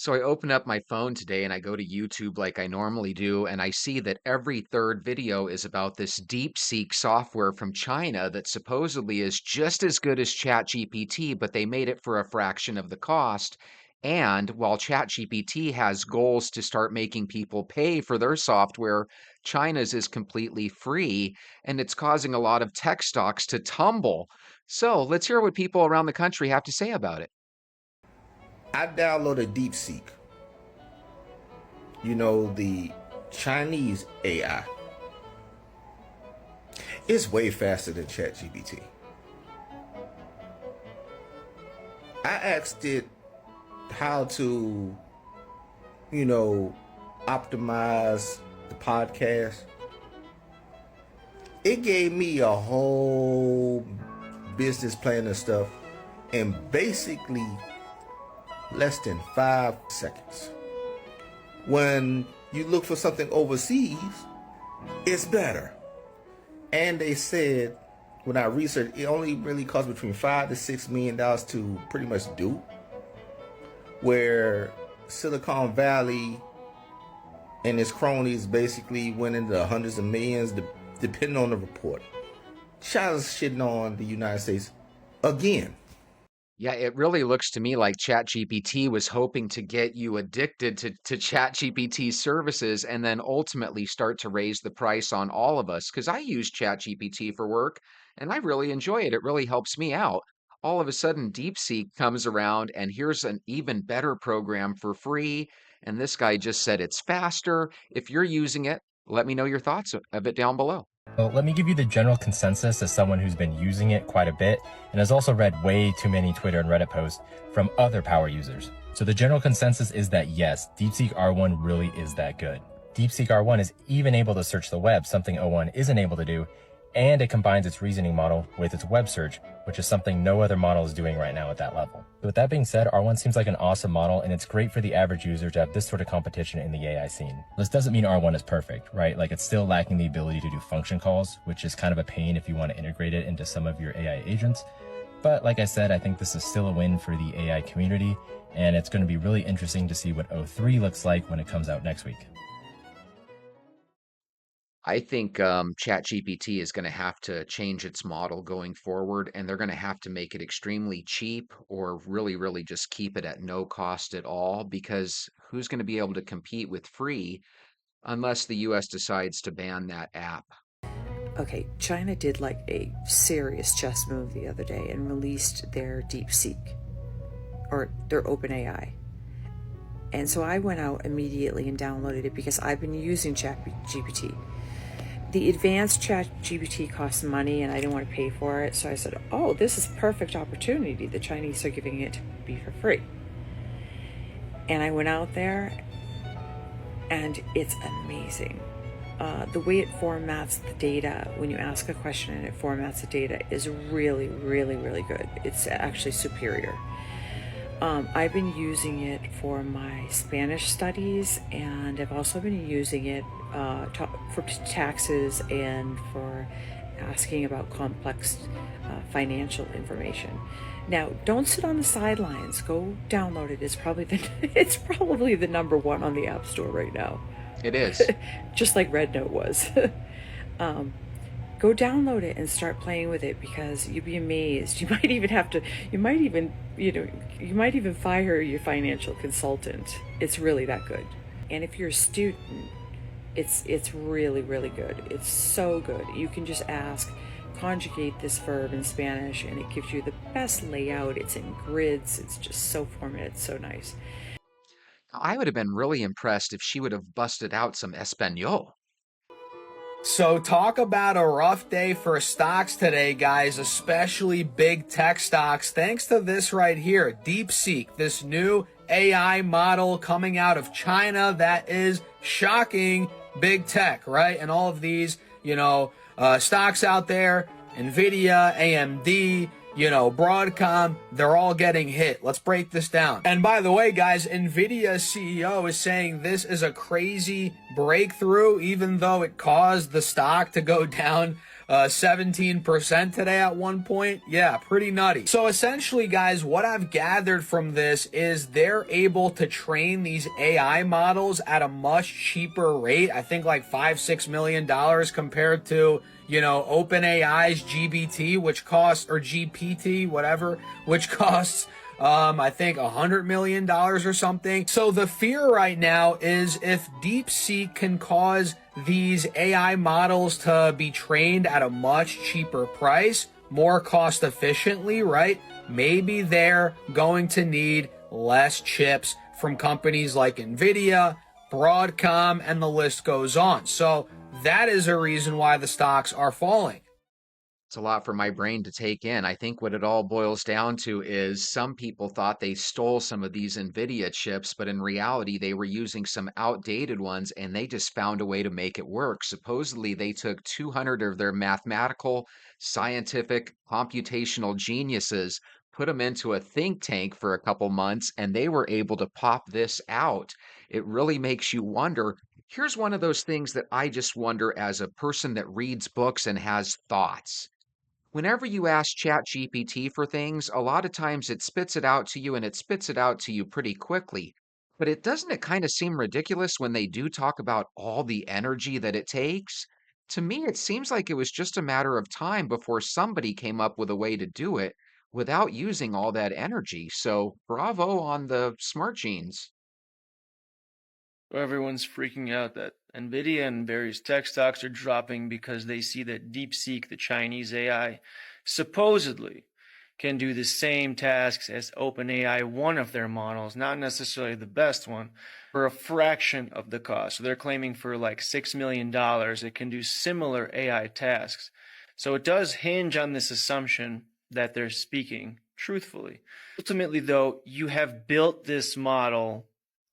So I open up my phone today and I go to YouTube like I normally do, and I see that every third video is about this DeepSeek software from China that supposedly is just as good as ChatGPT, but they made it for a fraction of the cost. And while ChatGPT has goals to start making people pay for their software, China's is completely free, and it's causing a lot of tech stocks to tumble. So let's hear what people around the country have to say about it. I downloaded DeepSeek, the Chinese AI. It's way faster than ChatGPT. I asked it how to, you know, optimize the podcast. It gave me a whole business plan and stuff in basically less than 5 seconds. When you look for something overseas, it's better. And they said, when I researched, it only really costs between $5 to $6 million to pretty much do. Where Silicon Valley and its cronies basically went into the hundreds of millions, depending on the report. China's shitting on the United States again. Yeah, it really looks to me like ChatGPT was hoping to get you addicted to ChatGPT services and then ultimately start to raise the price on all of us. Because I use ChatGPT for work and I really enjoy it. It really helps me out. All of a sudden, DeepSeek comes around and here's an even better program for free. And this guy just said it's faster. If you're using it, let me know your thoughts of it down below. Well, let me give you the general consensus as someone who's been using it quite a bit and has also read way too many Twitter and Reddit posts from other power users. So the general consensus is that yes, DeepSeek R1 really is that good. DeepSeek R1 is even able to search the web, something O1 isn't able to do, and it combines its reasoning model with its web search, which is something no other model is doing right now at that level. But with that being said, R1 seems like an awesome model, and it's great for the average user to have this sort of competition in the AI scene. This doesn't mean R1 is perfect, right? Like, it's still lacking the ability to do function calls, which is kind of a pain if you want to integrate it into some of your AI agents. But like I said, I think this is still a win for the AI community, and it's going to be really interesting to see what O3 looks like when it comes out next week. I think ChatGPT is going to have to change its model going forward, and they're going to have to make it extremely cheap or really, really just keep it at no cost at all because who's going to be able to compete with free unless the US decides to ban that app? Okay, China did like a serious chess move the other day and released their DeepSeek, or their OpenAI. And so I went out immediately and downloaded it because I've been using ChatGPT. The advanced ChatGPT costs money and I didn't want to pay for it, so I said, oh, this is a perfect opportunity. The Chinese are giving it to me for free. And I went out there and it's amazing. The way it formats the data, when you ask a question and it formats the data, is really, really, really good. It's actually superior. I've been using it for my Spanish studies, and I've also been using it for taxes and for asking about complex financial information. Now, don't sit on the sidelines. Go download it. It's probably the number one on the App Store right now. It is. Just like Red Note was. Go download it and start playing with it because you'd be amazed. You might even fire your financial consultant. It's really that good. And if you're a student, it's really, really good. It's so good. You can just ask, conjugate this verb in Spanish, and it gives you the best layout. It's in grids. It's just so formatted. It's so nice. I would have been really impressed if she would have busted out some Espanol. So talk about a rough day for stocks today, guys, especially big tech stocks. Thanks to this right here, DeepSeek, this new AI model coming out of China that is shocking big tech, right? And all of these, stocks out there, NVIDIA, AMD, Broadcom, they're all getting hit. Let's break this down. And by the way, guys, NVIDIA's CEO is saying this is a crazy breakthrough, even though it caused the stock to go down 17% today at one point. Yeah, pretty nutty. So essentially, guys, what I've gathered from this is they're able to train these AI models at a much cheaper rate. I think like $5-6 million compared to, you know, OpenAI's GBT, which costs, or GPT, whatever, which costs I think $100 million or something. So the fear right now is if DeepSeek can cause these AI models to be trained at a much cheaper price, more cost efficiently, right? Maybe they're going to need less chips from companies like Nvidia, Broadcom, and the list goes on. So that is a reason why the stocks are falling. It's a lot for my brain to take in. I think what it all boils down to is some people thought they stole some of these NVIDIA chips, but in reality, they were using some outdated ones and they just found a way to make it work. Supposedly, they took 200 of their mathematical, scientific, computational geniuses, put them into a think tank for a couple months, and they were able to pop this out. It really makes you wonder. Here's one of those things that I just wonder as a person that reads books and has thoughts. Whenever you ask Chat GPT for things, a lot of times it spits it out to you and it spits it out to you pretty quickly. But it doesn't it kind of seem ridiculous when they do talk about all the energy that it takes? To me, it seems like it was just a matter of time before somebody came up with a way to do it without using all that energy. So, bravo on the smart genes. Everyone's freaking out that Nvidia and various tech stocks are dropping because they see that DeepSeek, the Chinese AI, supposedly can do the same tasks as OpenAI, one of their models, not necessarily the best one, for a fraction of the cost. So they're claiming for like $6 million, it can do similar AI tasks. So it does hinge on this assumption that they're speaking truthfully. Ultimately, though, you have built this model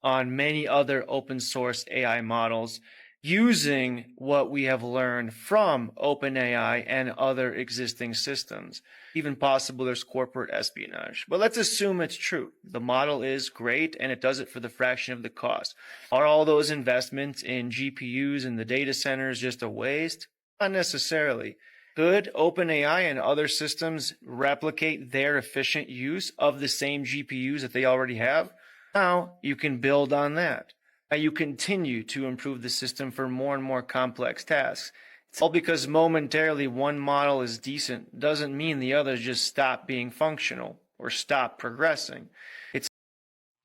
on many other open source AI models using what we have learned from OpenAI and other existing systems. Even possible there's corporate espionage. But let's assume it's true. The model is great and it does it for the fraction of the cost. Are all those investments in GPUs and the data centers just a waste? Not necessarily. Could OpenAI and other systems replicate their efficient use of the same GPUs that they already have? Now you can build on that. Now you continue to improve the system for more and more complex tasks. It's all because momentarily one model is decent doesn't mean the others just stop being functional or stop progressing.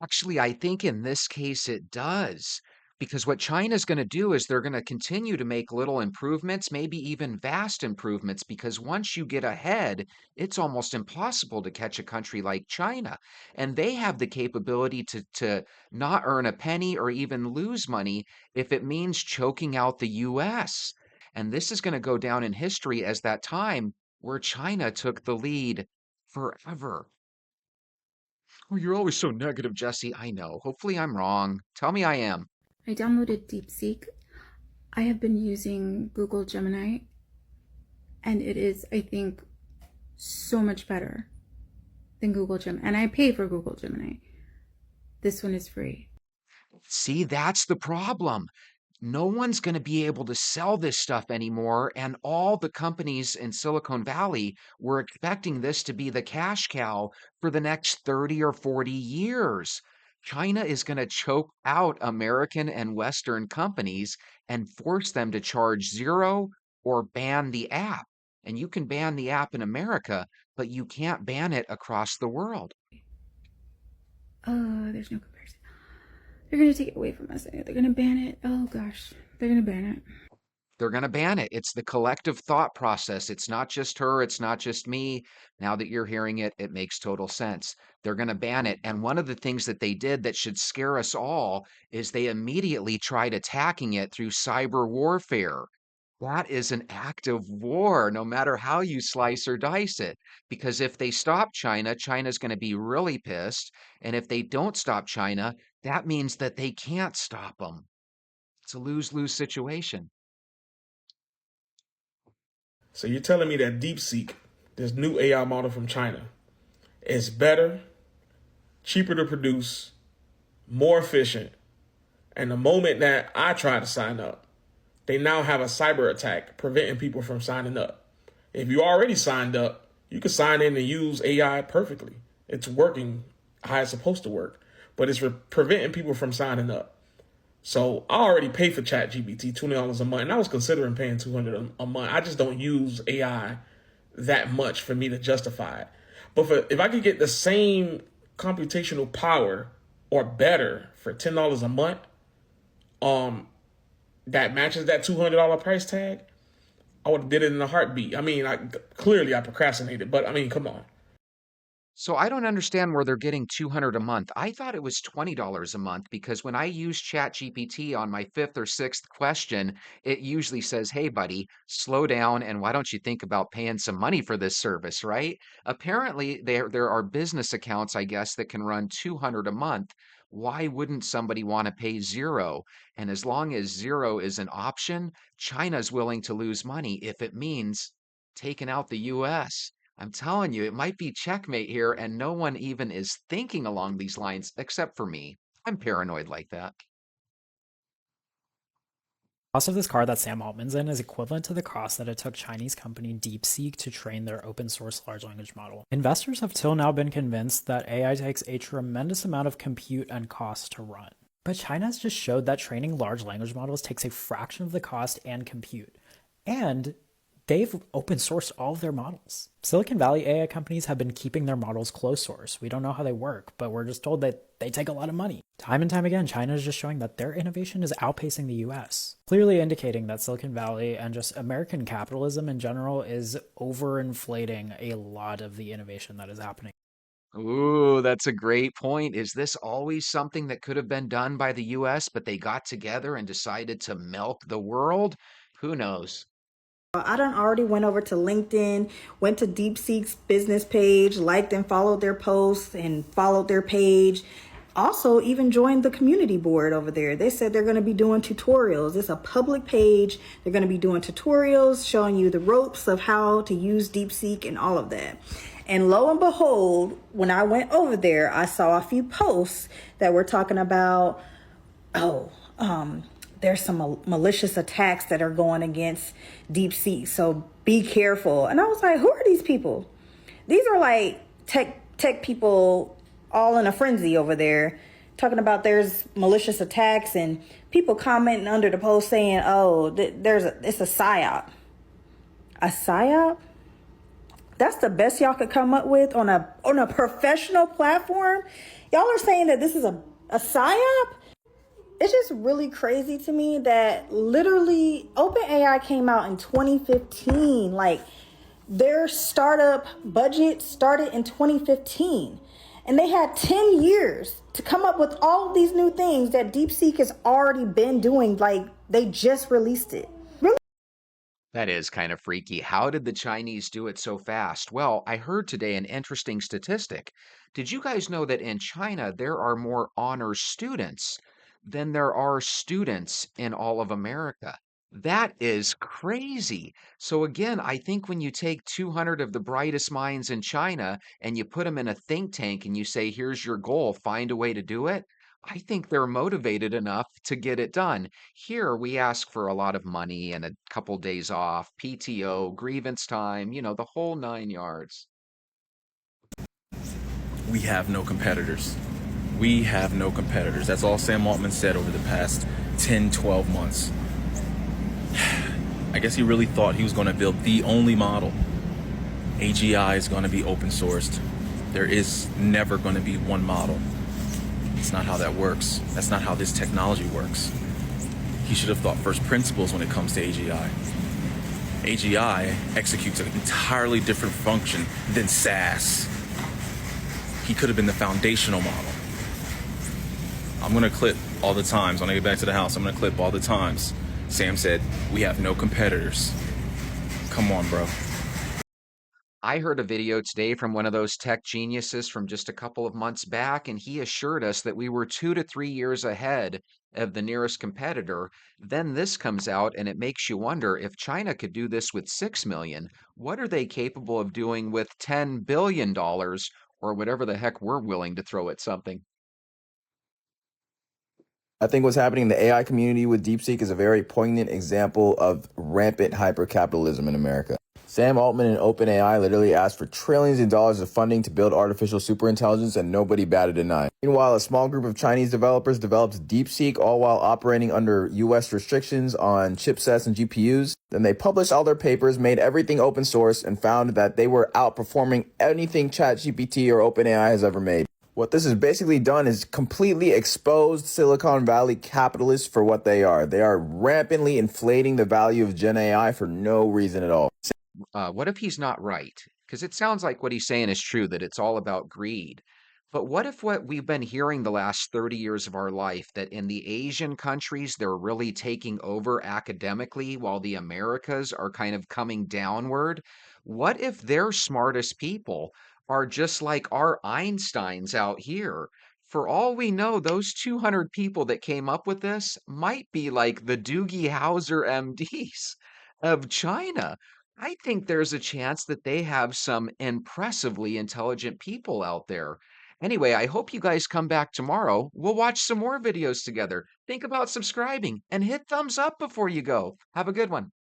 Actually, I think in this case it does. Because what China's going to do is they're going to continue to make little improvements, maybe even vast improvements, because once you get ahead, it's almost impossible to catch a country like China. And they have the capability to not earn a penny or even lose money if it means choking out the US. And this is going to go down in history as that time where China took the lead forever. Oh, you're always so negative, Jesse. I know. Hopefully I'm wrong. Tell me I am. I downloaded DeepSeek. I have been using Google Gemini, and it is, I think, so much better than Google Gemini. And I pay for Google Gemini. This one is free. See, that's the problem. No one's going to be able to sell this stuff anymore, and all the companies in Silicon Valley were expecting this to be the cash cow for the next 30 or 40 years. China is going to choke out American and Western companies and force them to charge zero or ban the app. And you can ban the app in America, but you can't ban it across the world. There's no comparison. They're going to take it away from us. They're going to ban it. Oh gosh, they're going to ban it. They're going to ban it. It's the collective thought process. It's not just her. It's not just me. Now that you're hearing it, it makes total sense. They're going to ban it. And one of the things that they did that should scare us all is they immediately tried attacking it through cyber warfare. That is an act of war, no matter how you slice or dice it. Because if they stop China, China's going to be really pissed. And if they don't stop China, that means that they can't stop them. It's a lose-lose situation. So you're telling me that DeepSeek, this new AI model from China, is better, cheaper to produce, more efficient, and the moment that I try to sign up, they now have a cyber attack preventing people from signing up. If you already signed up, you can sign in and use AI perfectly. It's working how it's supposed to work, but it's preventing people from signing up. So I already pay for Chat GPT $20 a month, and I was considering paying $200 a month. I just don't use AI that much for me to justify it. But if I could get the same computational power or better for $10 a month, that matches that $200 price tag, I would have did it in a heartbeat. I mean, clearly I procrastinated, but I mean, come on. So I don't understand where they're getting 200 a month. I thought it was $20 a month because when I use ChatGPT on my fifth or sixth question, it usually says, "Hey buddy, slow down and why don't you think about paying some money for this service?" Right? Apparently there are business accounts, I guess, that can run 200 a month. Why wouldn't somebody want to pay zero? And as long as zero is an option, China's willing to lose money if it means taking out the US. I'm telling you, it might be checkmate here, and no one even is thinking along these lines except for me. I'm paranoid like that. Cost of this car that Sam Altman's in is equivalent to the cost that it took Chinese company DeepSeek to train their open source large language model. Investors have till now been convinced that AI takes a tremendous amount of compute and cost to run. But China has just showed that training large language models takes a fraction of the cost and compute. And they've open sourced all of their models. Silicon Valley AI companies have been keeping their models closed source. We don't know how they work, but we're just told that they take a lot of money. Time and time again, China is just showing that their innovation is outpacing the US, clearly indicating that Silicon Valley and just American capitalism in general is overinflating a lot of the innovation that is happening. Ooh, that's a great point. Is this always something that could have been done by the US, but they got together and decided to milk the world? Who knows? I done already went over to LinkedIn, went to DeepSeek's business page, liked and followed their posts and followed their page. Also, even joined the community board over there. They said they're going to be doing tutorials. It's a public page. They're going to be doing tutorials, showing you the ropes of how to use DeepSeek and all of that. And lo and behold, when I went over there, I saw a few posts that were talking about, there's some malicious attacks that are going against DeepSeek, so be careful. And I was like, who are these people? These are like tech people all in a frenzy over there, talking about there's malicious attacks and people commenting under the post saying, it's a psyop. A psyop? That's the best y'all could come up with on a professional platform? Y'all are saying that this is a psyop? It's just really crazy to me that literally OpenAI came out in 2015. Like, their startup budget started in 2015. And they had 10 years to come up with all of these new things that DeepSeek has already been doing. Like, they just released it. Really? That is kind of freaky. How did the Chinese do it so fast? Well, I heard today an interesting statistic. Did you guys know that in China there are more honors students than there are students in all of America? That is crazy. So again, I think when you take 200 of the brightest minds in China and you put them in a think tank and you say, here's your goal, find a way to do it, I think they're motivated enough to get it done. Here, we ask for a lot of money and a couple days off, PTO, grievance time, the whole 9 yards. We have no competitors. We have no competitors. That's all Sam Altman said over the past 10, 12 months. I guess he really thought he was going to build the only model. AGI is going to be open sourced. There is never going to be one model. It's not how that works. That's not how this technology works. He should have thought first principles when it comes to AGI. AGI executes an entirely different function than SAS. He could have been the foundational model. I'm going to clip all the times. When I get back to the house, I'm going to clip all the times Sam said, we have no competitors. Come on, bro. I heard a video today from one of those tech geniuses from just a couple of months back, and he assured us that we were 2 to 3 years ahead of the nearest competitor. Then this comes out, and it makes you wonder if China could do this with 6 million, what are they capable of doing with $10 billion or whatever the heck we're willing to throw at something? I think what's happening in the AI community with DeepSeek is a very poignant example of rampant hypercapitalism in America. Sam Altman and OpenAI literally asked for trillions of dollars of funding to build artificial superintelligence, and nobody batted an eye. Meanwhile, a small group of Chinese developers developed DeepSeek, all while operating under US restrictions on chipsets and GPUs. Then they published all their papers, made everything open source, and found that they were outperforming anything ChatGPT or OpenAI has ever made. What this has basically done is completely exposed Silicon Valley capitalists for what they are. They are rampantly inflating the value of Gen AI for no reason at all. What if he's not right? Because it sounds like what he's saying is true, that it's all about greed. But what if what we've been hearing the last 30 years of our life, that in the Asian countries, they're really taking over academically while the Americas are kind of coming downward? What if their smartest people are just like our Einsteins out here? For all we know, those 200 people that came up with this might be like the Doogie Howser MDs of China. I think there's a chance that they have some impressively intelligent people out there. Anyway, I hope you guys come back tomorrow. We'll watch some more videos together. Think about subscribing and hit thumbs up before you go. Have a good one.